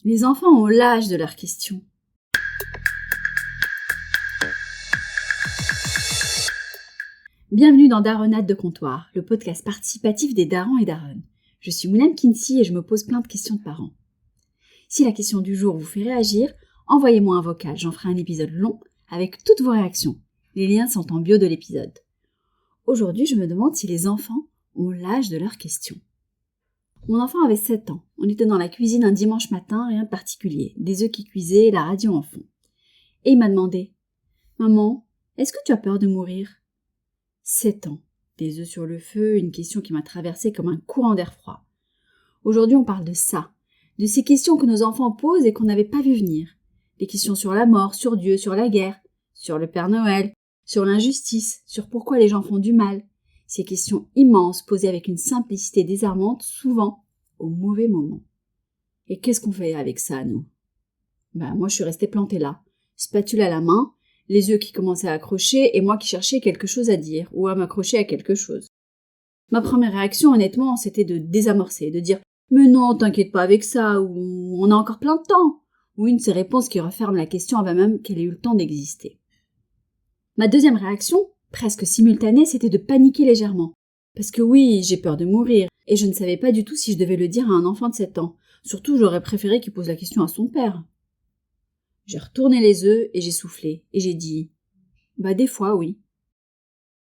Les enfants ont l'âge de leurs questions. Bienvenue dans Daronade de comptoir, le podcast participatif des darons et daronnes. Je suis Mounam Kinsi et je me pose plein de questions de parents. Si la question du jour vous fait réagir, envoyez-moi un vocal, j'en ferai un épisode long avec toutes vos réactions. Les liens sont en bio de l'épisode. Aujourd'hui, je me demande si les enfants ont l'âge de leurs questions. Mon enfant avait 7 ans. On était dans la cuisine un dimanche matin, rien de particulier. Des œufs qui cuisaient et la radio en fond. Et il m'a demandé « Maman, est-ce que tu as peur de mourir ?» 7 ans. Des œufs sur le feu, une question qui m'a traversée comme un courant d'air froid. Aujourd'hui, on parle de ça. De ces questions que nos enfants posent et qu'on n'avait pas vu venir. Des questions sur la mort, sur Dieu, sur la guerre, sur le Père Noël, sur l'injustice, sur pourquoi les gens font du mal. Ces questions immenses posées avec une simplicité désarmante, souvent au mauvais moment. Et qu'est-ce qu'on fait avec ça, nous ? Moi, je suis restée plantée là, spatule à la main, les yeux qui commençaient à accrocher et moi qui cherchais quelque chose à dire ou à m'accrocher à quelque chose. Ma première réaction, honnêtement, c'était de désamorcer, de dire « Mais non, t'inquiète pas avec ça » ou « On a encore plein de temps » ou une de ces réponses qui referment la question avant même qu'elle ait eu le temps d'exister. Ma deuxième réaction, presque simultanée, c'était de paniquer légèrement. Parce que oui, j'ai peur de mourir, et je ne savais pas du tout si je devais le dire à un enfant de 7 ans. Surtout, j'aurais préféré qu'il pose la question à son père. J'ai retourné les œufs et j'ai soufflé, et j'ai dit « des fois, oui ».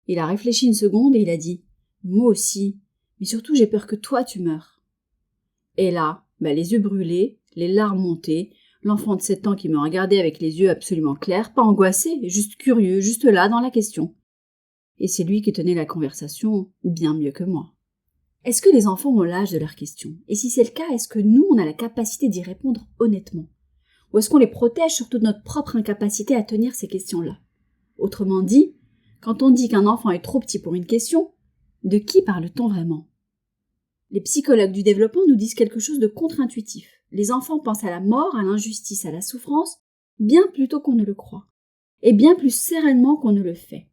Il a réfléchi une seconde et il a dit « Moi aussi, mais surtout j'ai peur que toi tu meurs ». Et là, les yeux brûlés, les larmes montées, l'enfant de 7 ans qui me regardait avec les yeux absolument clairs, pas angoissé, juste curieux, juste là dans la question. Et c'est lui qui tenait la conversation bien mieux que moi. Est-ce que les enfants ont l'âge de leurs questions ? Et si c'est le cas, est-ce que nous, on a la capacité d'y répondre honnêtement ? Ou est-ce qu'on les protège surtout de notre propre incapacité à tenir ces questions-là ? Autrement dit, quand on dit qu'un enfant est trop petit pour une question, de qui parle-t-on vraiment ? Les psychologues du développement nous disent quelque chose de contre-intuitif. Les enfants pensent à la mort, à l'injustice, à la souffrance, bien plus tôt qu'on ne le croit. Et bien plus sereinement qu'on ne le fait.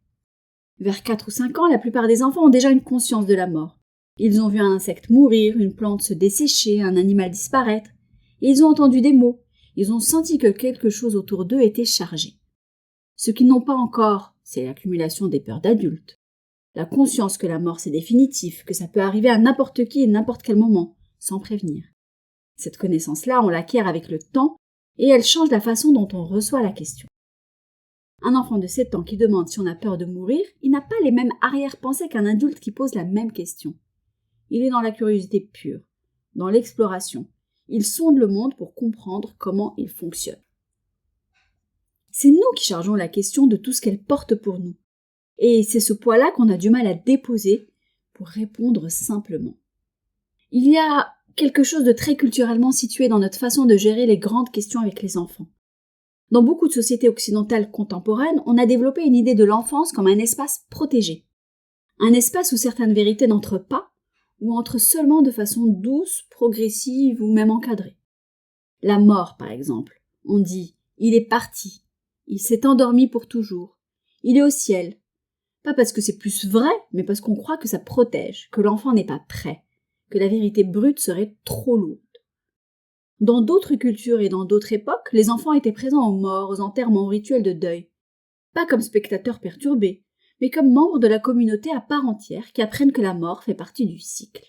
Vers 4 ou 5 ans, la plupart des enfants ont déjà une conscience de la mort. Ils ont vu un insecte mourir, une plante se dessécher, un animal disparaître. Et ils ont entendu des mots. Ils ont senti que quelque chose autour d'eux était chargé. Ce qu'ils n'ont pas encore, c'est l'accumulation des peurs d'adultes. La conscience que la mort c'est définitif, que ça peut arriver à n'importe qui et n'importe quel moment, sans prévenir. Cette connaissance-là, on l'acquiert avec le temps et elle change la façon dont on reçoit la question. Un enfant de 7 ans qui demande si on a peur de mourir, il n'a pas les mêmes arrière-pensées qu'un adulte qui pose la même question. Il est dans la curiosité pure, dans l'exploration. Il sonde le monde pour comprendre comment il fonctionne. C'est nous qui chargeons la question de tout ce qu'elle porte pour nous. Et c'est ce poids-là qu'on a du mal à déposer pour répondre simplement. Il y a quelque chose de très culturellement situé dans notre façon de gérer les grandes questions avec les enfants. Dans beaucoup de sociétés occidentales contemporaines, on a développé une idée de l'enfance comme un espace protégé. Un espace où certaines vérités n'entrent pas, ou entrent seulement de façon douce, progressive ou même encadrée. La mort, par exemple. On dit « il est parti »,« il s'est endormi pour toujours »,« il est au ciel ». Pas parce que c'est plus vrai, mais parce qu'on croit que ça protège, que l'enfant n'est pas prêt, que la vérité brute serait trop lourde. Dans d'autres cultures et dans d'autres époques, les enfants étaient présents aux morts, aux enterrements, aux rituels de deuil. Pas comme spectateurs perturbés, mais comme membres de la communauté à part entière qui apprennent que la mort fait partie du cycle.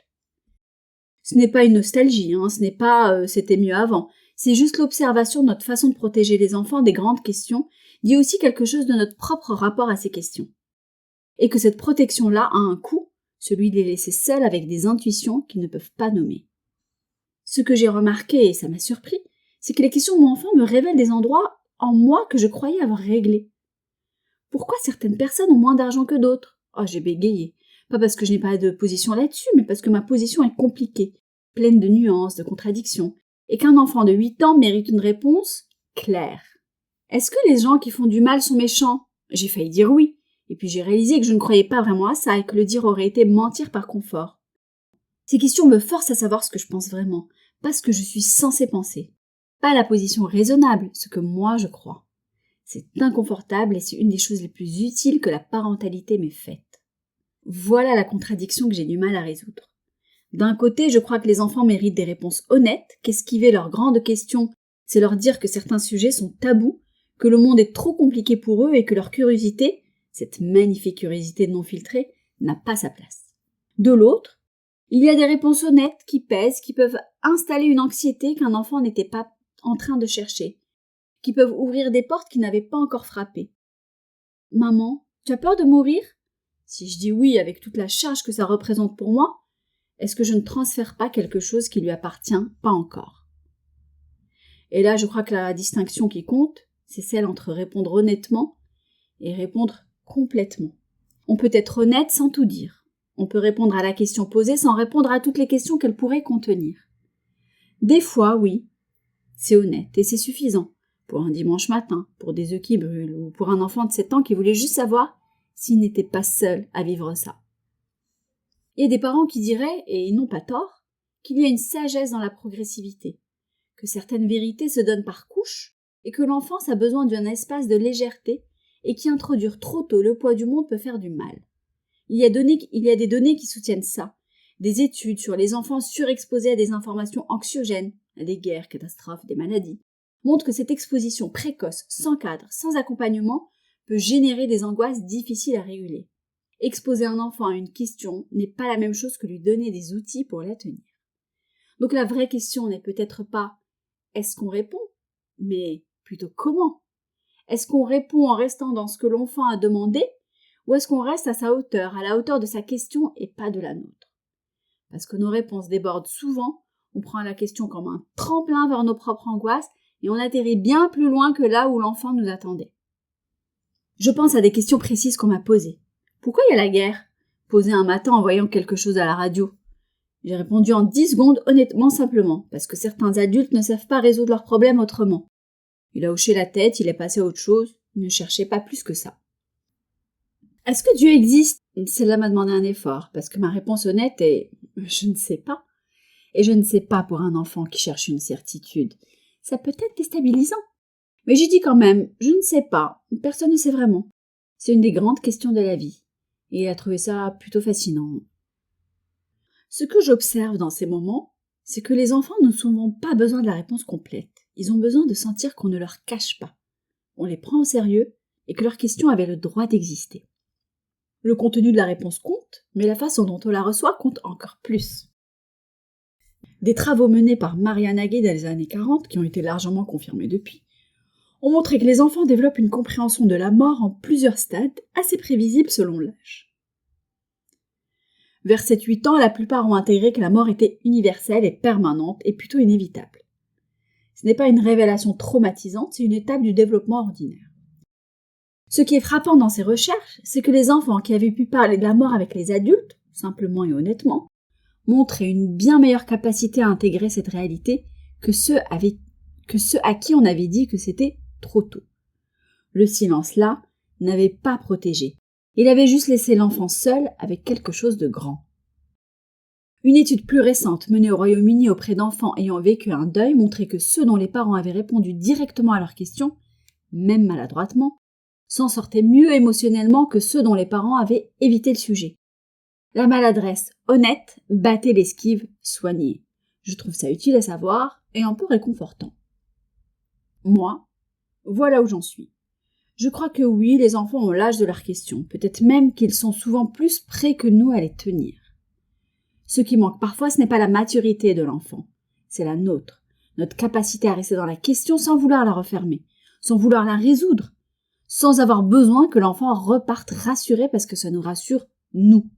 Ce n'est pas une nostalgie, ce n'est pas « c'était mieux avant », c'est juste l'observation de notre façon de protéger les enfants des grandes questions, dit aussi quelque chose de notre propre rapport à ces questions. Et que cette protection-là a un coût, celui de les laisser seuls avec des intuitions qu'ils ne peuvent pas nommer. Ce que j'ai remarqué, et ça m'a surpris, c'est que les questions de mon enfant me révèlent des endroits en moi que je croyais avoir réglés. Pourquoi certaines personnes ont moins d'argent que d'autres ? J'ai bégayé. Pas parce que je n'ai pas de position là-dessus, mais parce que ma position est compliquée, pleine de nuances, de contradictions, et qu'un enfant de 8 ans mérite une réponse claire. Est-ce que les gens qui font du mal sont méchants ? J'ai failli dire oui, et puis j'ai réalisé que je ne croyais pas vraiment à ça et que le dire aurait été mentir par confort. Ces questions me forcent à savoir ce que je pense vraiment, pas ce que je suis censée penser. Pas la position raisonnable, ce que moi je crois. C'est inconfortable et c'est une des choses les plus utiles que la parentalité m'ait faite. Voilà la contradiction que j'ai du mal à résoudre. D'un côté, je crois que les enfants méritent des réponses honnêtes, qu'esquiver leurs grandes questions, c'est leur dire que certains sujets sont tabous, que le monde est trop compliqué pour eux et que leur curiosité, cette magnifique curiosité non filtrée, n'a pas sa place. De l'autre, il y a des réponses honnêtes qui pèsent, qui peuvent installer une anxiété qu'un enfant n'était pas en train de chercher, qui peuvent ouvrir des portes qui n'avaient pas encore frappé. « Maman, tu as peur de mourir ?» Si je dis oui avec toute la charge que ça représente pour moi, est-ce que je ne transfère pas quelque chose qui lui appartient pas encore? Et là, je crois que la distinction qui compte, c'est celle entre répondre honnêtement et répondre complètement. On peut être honnête sans tout dire. On peut répondre à la question posée sans répondre à toutes les questions qu'elle pourrait contenir. Des fois, oui, c'est honnête et c'est suffisant. Pour un dimanche matin, pour des œufs qui brûlent, ou pour un enfant de 7 ans qui voulait juste savoir s'il n'était pas seul à vivre ça. Il y a des parents qui diraient, et ils n'ont pas tort, qu'il y a une sagesse dans la progressivité, que certaines vérités se donnent par couches, et que l'enfance a besoin d'un espace de légèreté, et qu'y introduire trop tôt le poids du monde peut faire du mal. Il y a des données qui soutiennent ça, des études sur les enfants surexposés à des informations anxiogènes, à des guerres, catastrophes, des maladies, montrent que cette exposition précoce, sans cadre, sans accompagnement, peut générer des angoisses difficiles à réguler. Exposer un enfant à une question n'est pas la même chose que lui donner des outils pour la tenir. Donc la vraie question n'est peut-être pas « est-ce qu'on répond ?», mais plutôt « comment ?» Est-ce qu'on répond en restant dans ce que l'enfant a demandé, ou est-ce qu'on reste à sa hauteur, à la hauteur de sa question et pas de la nôtre? Parce que nos réponses débordent souvent, on prend la question comme un tremplin vers nos propres angoisses et on atterrit bien plus loin que là où l'enfant nous attendait. Je pense à des questions précises qu'on m'a posées. Pourquoi il y a la guerre? Posée un matin en voyant quelque chose à la radio. J'ai répondu en 10 secondes honnêtement simplement, parce que certains adultes ne savent pas résoudre leurs problèmes autrement. Il a hoché la tête, il est passé à autre chose, il ne cherchait pas plus que ça. Est-ce que Dieu existe? Celle-là m'a demandé un effort, parce que ma réponse honnête est « je ne sais pas ». Et je ne sais pas pour un enfant qui cherche une certitude. Ça peut être déstabilisant. Mais j'ai dit quand même « je ne sais pas, personne ne sait vraiment ». C'est une des grandes questions de la vie. Et il a trouvé ça plutôt fascinant. Ce que j'observe dans ces moments, c'est que les enfants n'ont souvent pas besoin de la réponse complète. Ils ont besoin de sentir qu'on ne leur cache pas. On les prend au sérieux et que leurs questions avaient le droit d'exister. Le contenu de la réponse compte, mais la façon dont on la reçoit compte encore plus. Des travaux menés par Maria Nagy dans les années 40, qui ont été largement confirmés depuis, ont montré que les enfants développent une compréhension de la mort en plusieurs stades, assez prévisibles selon l'âge. Vers 7-8 ans, la plupart ont intégré que la mort était universelle et permanente et plutôt inévitable. Ce n'est pas une révélation traumatisante, c'est une étape du développement ordinaire. Ce qui est frappant dans ces recherches, c'est que les enfants qui avaient pu parler de la mort avec les adultes, simplement et honnêtement, montraient une bien meilleure capacité à intégrer cette réalité que ceux à qui on avait dit que c'était trop tôt. Le silence là n'avait pas protégé. Il avait juste laissé l'enfant seul avec quelque chose de grand. Une étude plus récente menée au Royaume-Uni auprès d'enfants ayant vécu un deuil montrait que ceux dont les parents avaient répondu directement à leurs questions, même maladroitement, s'en sortaient mieux émotionnellement que ceux dont les parents avaient évité le sujet. La maladresse honnête battait l'esquive soignée. Je trouve ça utile à savoir et un peu réconfortant. Moi, voilà où j'en suis. Je crois que oui, les enfants ont l'âge de leurs questions, peut-être même qu'ils sont souvent plus prêts que nous à les tenir. Ce qui manque parfois, ce n'est pas la maturité de l'enfant, c'est la nôtre, notre capacité à rester dans la question sans vouloir la refermer, sans vouloir la résoudre, sans avoir besoin que l'enfant reparte rassuré parce que ça nous rassure, nous.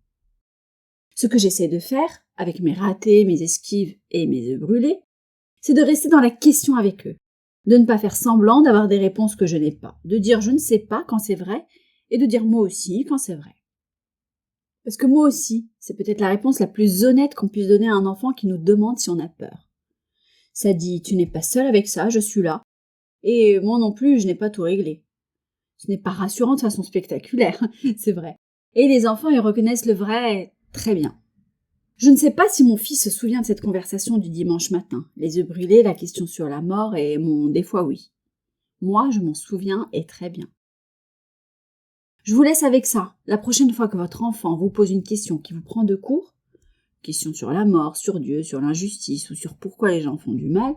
Ce que j'essaie de faire, avec mes ratés, mes esquives et mes œufs brûlés, c'est de rester dans la question avec eux, de ne pas faire semblant d'avoir des réponses que je n'ai pas, de dire je ne sais pas quand c'est vrai, et de dire moi aussi quand c'est vrai. Parce que moi aussi, c'est peut-être la réponse la plus honnête qu'on puisse donner à un enfant qui nous demande si on a peur. Ça dit, tu n'es pas seul avec ça, je suis là. Et moi non plus, je n'ai pas tout réglé. Ce n'est pas rassurant de façon spectaculaire, c'est vrai. Et les enfants, ils reconnaissent le vrai très bien. Je ne sais pas si mon fils se souvient de cette conversation du dimanche matin, les œufs brûlés, la question sur la mort et mon « des fois oui ». Moi, je m'en souviens et très bien. Je vous laisse avec ça. La prochaine fois que votre enfant vous pose une question qui vous prend de court, questions sur la mort, sur Dieu, sur l'injustice ou sur pourquoi les gens font du mal,